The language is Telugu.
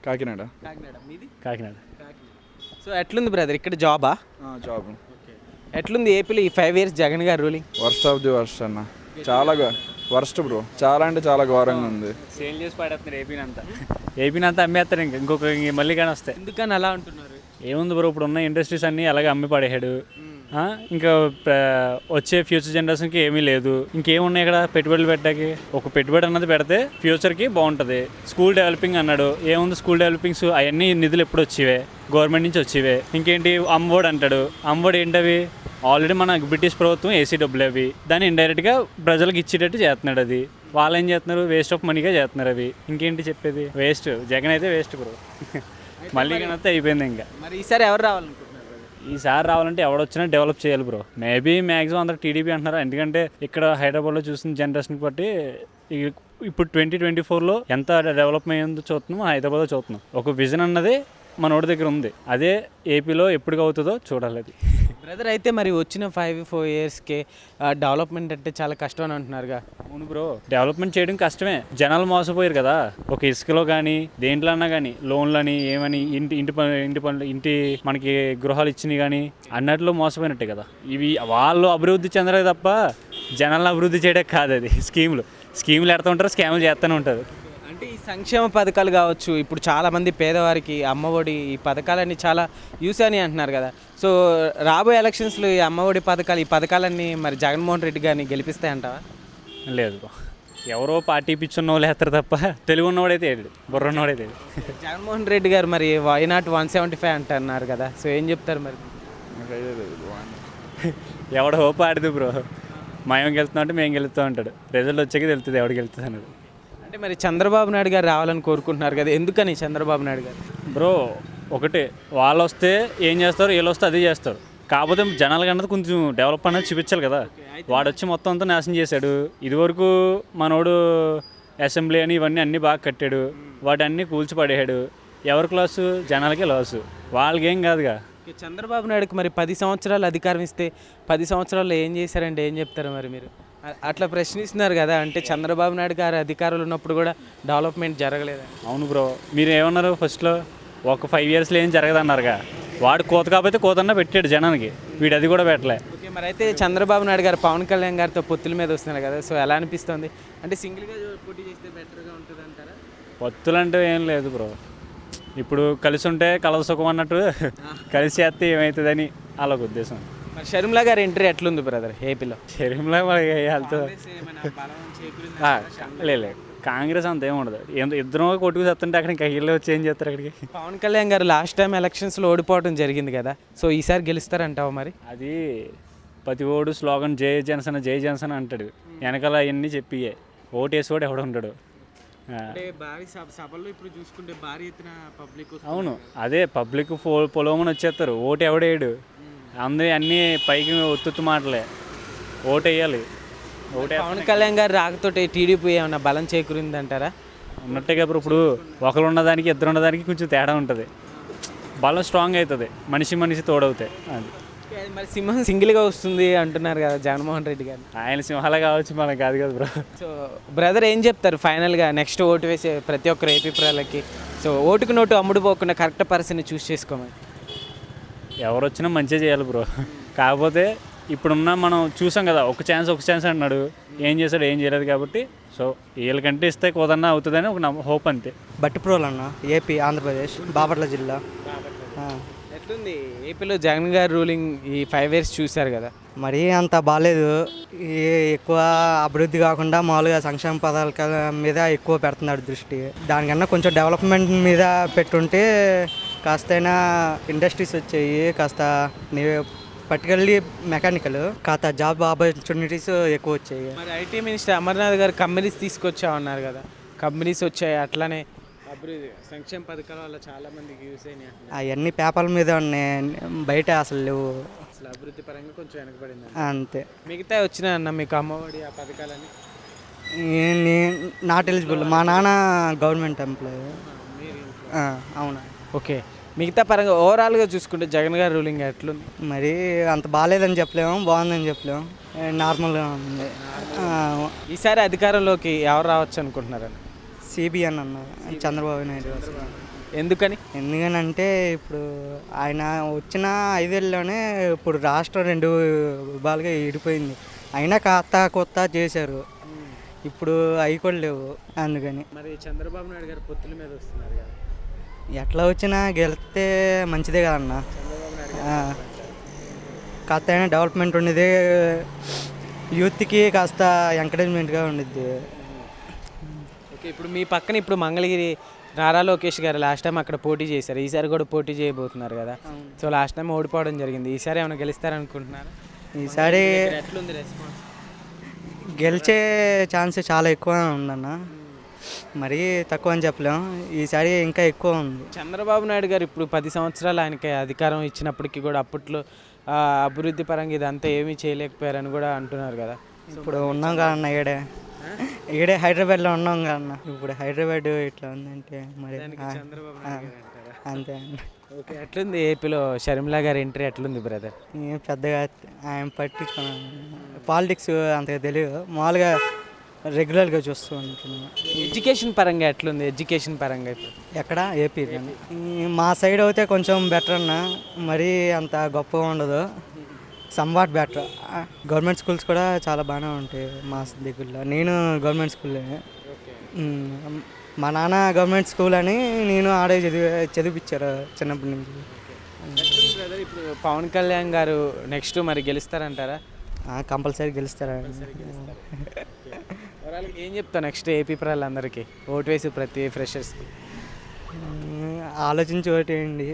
కాకినాడ. కాకినాడ మీది కాకినాడ. సో ఎట్లుంది బ్రదర్ ఇక్కడ జాబా? జాబ్. ఎట్లుంది ఏపీలో ఈ 5 years జగన్ గారు ruling? Worst of the worst అన్న. చాలా వర్స్ట్ బ్రో. చాలా అంటే చాలా ఘోరంగా ఉంది. సేల్ చేసి పడేస్తున్నారు ఏపీని అంతా అమ్మేస్తారు. ఇంకొక మళ్ళీ కానీ వస్తాయి. ఎందుకని అలా అంటున్నారు? ఏముంది బ్రో, ఇప్పుడు ఉన్న ఇండస్ట్రీస్ అన్నీ అలాగే అమ్మి పడేసాడు. ఇంకా వచ్చే ఫ్యూచర్ జనరేషన్కి ఏమీ లేదు. ఇంకేమున్నాయి ఇక్కడ పెట్టుబడులు పెట్టడానికి? ఒక పెట్టుబడి అన్నది పెడితే ఫ్యూచర్కి బాగుంటుంది. స్కూల్ డెవలపింగ్ అన్నాడు, ఏముంది స్కూల్ డెవలపింగ్స్? అవన్నీ నిధులు ఎప్పుడు వచ్చేవే? గవర్నమెంట్ నుంచి వచ్చేవే. ఇంకేంటి అమ్మఒడి అంటాడు, అమ్మఒడి ఏంటవి? ఆల్రెడీ మన బ్రిటిష్ ప్రభుత్వం ఏసీ డబ్బులు అవి, దాన్ని ఇండైరెక్ట్గా ప్రజలకు ఇచ్చేటట్టు చేస్తున్నాడు. అది వాళ్ళు ఏం చేస్తున్నారు? వేస్ట్ ఆఫ్ మనీగా చేస్తున్నారు అవి. ఇంకేంటి చెప్పేది? వేస్ట్. జగన్ అయితే వేస్ట్ బ్రో. మళ్ళీ కనైతే అయిపోయింది. ఇంకా మరి ఈసారి ఎవరు రావాలనుకుంటున్నారు? ఈసారి రావాలంటే ఎవడొచ్చినా డెవలప్ చేయాలి బ్రో. మేబీ మ్యాక్సిమం అందరూ టీడీపీ అంటున్నారు. ఎందుకంటే ఇక్కడ హైదరాబాద్లో చూసిన జనరేషన్ బట్టి ఇప్పుడు 2024లో ఎంత డెవలప్మెంట్ అయిందో చూస్తున్నాం, హైదరాబాద్లో చూస్తున్నాం. ఒక విజన్ అన్నది మనోడి దగ్గర ఉంది. అదే ఏపీలో ఎప్పుడు అవుతుందో చూడాలి. అది బ్రదర్ అయితే మరి వచ్చిన 5-4 yearsకే డెవలప్మెంట్ అంటే చాలా కష్టం అని అంటున్నారుగా. అవును బ్రో, డెవలప్మెంట్ చేయడం కష్టమే. జనాలు మోసపోయారు కదా. ఒక ఇసుకలో కానీ దేంట్లో అన్నా కానీ లోన్లని ఏమని ఇంటి మనకి గృహాలు ఇచ్చినాయి కానీ అన్నట్లో మోసపోయినట్టే కదా. ఇవి వాళ్ళు అభివృద్ధి చెందలేదు తప్ప జనాలను అభివృద్ధి చేయడం కాదు. అది స్కీములు ఎడుతూ ఉంటారు, స్కాములు చేస్తూనే ఉంటారు. అంటే ఈ సంక్షేమ పథకాలు కావచ్చు, ఇప్పుడు చాలామంది పేదవారికి అమ్మఒడి ఈ పథకాలన్నీ చాలా యూస్ అని అంటున్నారు కదా. సో రాబోయే ఎలక్షన్స్లో ఈ అమ్మఒడి పథకాలు, ఈ పథకాలన్నీ మరి జగన్మోహన్ రెడ్డి గారిని గెలిపిస్తాయంటావా? లేదు బ్రో, ఎవరో పార్టీ పిచ్చున్న వాళ్ళు వేస్తారు తప్ప తెలుగు ఉన్నవాడైతే ఏడు, బుర్ర ఉన్నవాడైతే ఏడు. జగన్మోహన్ రెడ్డి గారు మరి వై నాట్ 175 అంటున్నారు కదా. సో ఏం చెప్తారు మరి? ఎవడ హోప్ ఆడదు బ్రో. మేము గెలుస్తాం అంటే మేము గెలుస్తూ ఉంటాడు. రిజల్ట్ వచ్చాక తెలుస్తుంది ఎవడు గెలుస్తుంది అన్నది. అంటే మరి చంద్రబాబు నాయుడు గారు రావాలని కోరుకుంటున్నారు కదా, ఎందుకని చంద్రబాబు నాయుడు గారు? బ్రో ఒకటే, వాళ్ళు వస్తే ఏం చేస్తారు, వీళ్ళు వస్తే అదే చేస్తారు. కాకపోతే జనాలకి అన్నది కొంచెం డెవలప్ అనేది చూపించాలి కదా. వాడు వచ్చి మొత్తం అంతా నాశనం చేశాడు. ఇదివరకు మనోడు అసెంబ్లీ అని ఇవన్నీ అన్నీ బాగా కట్టాడు, వాటన్నీ కూల్చిపడేశాడు. ఎవరికి లాసు? జనాలకే లాసు, వాళ్ళకేం కాదుగా. చంద్రబాబు నాయుడుకి మరి 10 సంవత్సరాలు అధికారం ఇస్తే 10 సంవత్సరాల్లో ఏం చేశారంటే ఏం చెప్తారు మరి మీరు? అట్లా ప్రశ్నిస్తున్నారు కదా. అంటే చంద్రబాబు నాయుడు గారు అధికారులు ఉన్నప్పుడు కూడా డెవలప్మెంట్ జరగలేదు. అవును బ్రో, మీరు ఏమన్నారు ఫస్ట్లో? ఒక 5 yearsలో ఏం జరగదన్నారుగా. వాడు కోత కాకపోతే కోతన్నా పెట్టాడు జనానికి, వీడు అది కూడా పెట్టలే. ఓకే, మరి అయితే చంద్రబాబు నాయుడు గారు పవన్ కళ్యాణ్ గారితో పొత్తుల మీద వస్తున్నారు కదా. సో ఎలా అనిపిస్తుంది? అంటే సింగిల్గా పోటీ చేస్తే బెటర్గా ఉంటుంది అంటారా? పొత్తులు అంటే ఏం లేదు బ్రో. ఇప్పుడు కలిసి ఉంటే కలదు సుఖం అన్నట్టు, కలిసి చేస్తే ఏమవుతుందని వాళ్ళ ఉద్దేశం. మరి షర్మిలా గారి ఎంట్రీ ఎట్లుంది బ్రదర్ ఏపీలో? షర్మిలా వాళ్ళతో లేదు, కాంగ్రెస్ అంత ఏముండదు. ఇద్దరు కొట్టుకు చేస్తుంటే అక్కడ ఇంకా వీళ్ళు వచ్చి ఏం చేస్తారు అక్కడికి? పవన్ కళ్యాణ్ గారు లాస్ట్ టైం ఎలక్షన్స్లో ఓడిపోవడం జరిగింది కదా. సో ఈసారి గెలుస్తారంటావా మరి? అది ప్రతి ఓడు స్లోగన్ జై జనసేన జై జనసేన అంటాడు. వెనకాల అవన్నీ చెప్పి ఓటేసుకోడు ఎవడు ఉంటాడు. సభల్లో ఇప్పుడు చూసుకుంటే భారీ ఎత్తున పబ్లిక్. అవును, అదే పబ్లిక్ పొలమని వచ్చేస్తారు. ఓటు ఎవడేయడు. అందరూ అన్నీ పైకి ఒత్తుత్తు మాటలే. ఓటు వేయాలి. పవన్ కళ్యాణ్ గారు రాకతోటి టీడీపీ ఏమన్నా బలం చేకూరింది అంటారా? ఉన్నట్టే కదా. ఇప్పుడు ఒకరు ఉన్నదానికి ఇద్దరు ఉన్నదానికి కొంచెం తేడా ఉంటుంది. బలం స్ట్రాంగ్ అవుతుంది, మనిషి తోడవుతాయి. అది మరి సింహం సింగిల్గా వస్తుంది అంటున్నారు కదా జగన్మోహన్ రెడ్డి గారు. ఆయన సింహాలే కావచ్చు, మనకు కాదు కదా బ్రో. సో బ్రదర్ ఏం చెప్తారు ఫైనల్గా? నెక్స్ట్ ఓటు వేసే ప్రతి ఒక్కరు ఏపీ ప్రజలకి సో ఓటుకు నోటు అమ్ముడుపోకుండా కరెక్ట్ పర్సన్ని చూస్ చేసుకోమని. ఎవరు వచ్చినా మంచిగా చేయాలి బ్రో. కాకపోతే ఇప్పుడున్న మనం చూసాం కదా, ఒక ఛాన్స్ అన్నాడు, ఏం చేశాడు, ఏం చేయలేదు. కాబట్టి సో వీళ్ళకంటే ఇస్తే కోదన్నా అవుతుందని ఒక హోప్ అంతే. బట్టిప్రోలు అన్న, ఏపీ ఆంధ్రప్రదేశ్, బాపట్ల జిల్లా. ఎట్లుంది ఏపీలో జగన్ గారు రూలింగ్? ఈ 5 years చూశారు కదా. మరీ అంత బాగాలేదు. ఎక్కువ అభివృద్ధి కాకుండా మామూలుగా సంక్షేమ పథకాల మీద ఎక్కువ పెడుతున్నాడు దృష్టి. దానికన్నా కొంచెం డెవలప్మెంట్ మీద పెట్టుంటే కాస్తైనా ఇండస్ట్రీస్ వచ్చాయి, కాస్త పర్టికులర్లీ మెకానికల్ కాస్త జాబ్ ఆపర్చునిటీస్ ఎక్కువ వచ్చాయి. మరి ఐటీ మినిస్టర్ అమర్నాథ్ గారు కంపెనీస్ తీసుకొచ్చామన్నారు కదా, కంపెనీస్ వచ్చాయి. అట్లానే అభివృద్ధి సంక్షేమ పథకాల వల్ల చాలా మందికి యూస్ అయినాయి. అవన్నీ పేపర్ల మీద ఉన్నాయి, బయట అసలు లేవు. అసలు అభివృద్ధి పరంగా కొంచెం వెనకబడింది అంతే. మిగతా వచ్చినాయి అన్న మీకు అమ్మఒడి ఆ పథకాలని? Not eligible. మా నాన్న గవర్నమెంట్ ఎంప్లాయీ. అవునా? ఓకే. మిగతా పరంగా ఓవరాల్గా చూసుకుంటే జగన్ గారి రూలింగ్ ఎట్లుంది? మరి అంత బాగాలేదని చెప్పలేము, బాగుందని చెప్పలేము, నార్మల్గా ఉంది. ఈసారి అధికారంలోకి ఎవరు రావచ్చు అనుకుంటున్నారని? సిబిఎన్ అన్న, చంద్రబాబు నాయుడు. ఎందుకని? ఎందుకనంటే ఇప్పుడు ఆయన వచ్చిన 5 ఏళ్ళలోనే ఇప్పుడు రాష్ట్రం 2 విభాలుగా విడిపోయింది. అయినా కాస్త కొత్త చేశారు, ఇప్పుడు అవి కూడా లేవు. అందుకని మరి చంద్రబాబు నాయుడు గారు పొత్తుల మీద వస్తున్నారు కదా, ఎట్లా వచ్చినా గెలిస్తే మంచిదే కదన్న. చంద్రబాబు నాయుడు కాస్త అయినా డెవలప్మెంట్ ఉండేది, యూత్కి కాస్త ఎంకరేజ్మెంట్గా ఉండిద్ది. ఓకే, ఇప్పుడు మీ పక్కన ఇప్పుడు మంగళగిరి నారా లోకేష్ గారు లాస్ట్ టైం అక్కడ పోటీ చేశారు, ఈసారి కూడా పోటీ చేయబోతున్నారు కదా. సో లాస్ట్ టైం ఓడిపోవడం జరిగింది, ఈసారి ఏమైనా గెలుస్తారనుకుంటున్నారు? ఈసారి ఎట్లుంది రెస్పాన్స్? గెలిచే ఛాన్స్ చాలా ఎక్కువ ఉందన్న, మరీ తక్కువ అని చెప్పలేం. ఈసారి ఇంకా ఎక్కువ ఉంది. చంద్రబాబు నాయుడు గారు ఇప్పుడు 10 సంవత్సరాలు ఆయనకి అధికారం ఇచ్చినప్పటికీ కూడా అప్పట్లో అభివృద్ధి పరంగా ఇదంతా ఏమీ చేయలేకపోయారని కూడా అంటున్నారు కదా. ఇప్పుడు ఉన్నాం కదన్న, ఈడే హైదరాబాద్లో ఉన్నాం కదన్న. ఇప్పుడు హైదరాబాద్ ఇట్లా ఉందంటే మరి చంద్రబాబు నాయుడు గారు అంటారా? అంతే అన్న. ఓకే, ఎట్లుంది ఏపీలో షర్మిలా గారి ఎంట్రీ ఎట్లుంది బ్రదర్? ఏం పెద్దగా ఆయన పట్టించుకున్నాను, పాలిటిక్స్ అంతగా తెలియదు, మామూలుగా రెగ్యులర్గా చూస్తూ ఉంటున్నాను. ఎడ్యుకేషన్ పరంగా ఎట్లుంది? ఎడ్యుకేషన్ పరంగా ఇప్పుడు ఎక్కడ ఏపీ మా సైడ్ అయితే కొంచెం బెటర్ అన్న, మరీ అంత గొప్పగా ఉండదు, సంవాట్ బెటర్. గవర్నమెంట్ స్కూల్స్ కూడా చాలా బాగానే ఉంటాయి మా దగ్గరలో. నేను గవర్నమెంట్ స్కూల్లో, మా నాన్న గవర్నమెంట్ స్కూల్ అని నేను ఆడే చదివించారు చిన్నప్పటి నుంచి. బ్రదర్ ఇప్పుడు పవన్ కళ్యాణ్ గారు నెక్స్ట్ మరి గెలుస్తారంటారా? కంపల్సరీ గెలుస్తారా? ఏం చెప్తా నెక్స్ట్ ఏపీ ప్రజలందరికీ ఓటు వేసి ప్రతి ఫ్రెషర్స్కి? ఆలోచించి ఓటేయండి.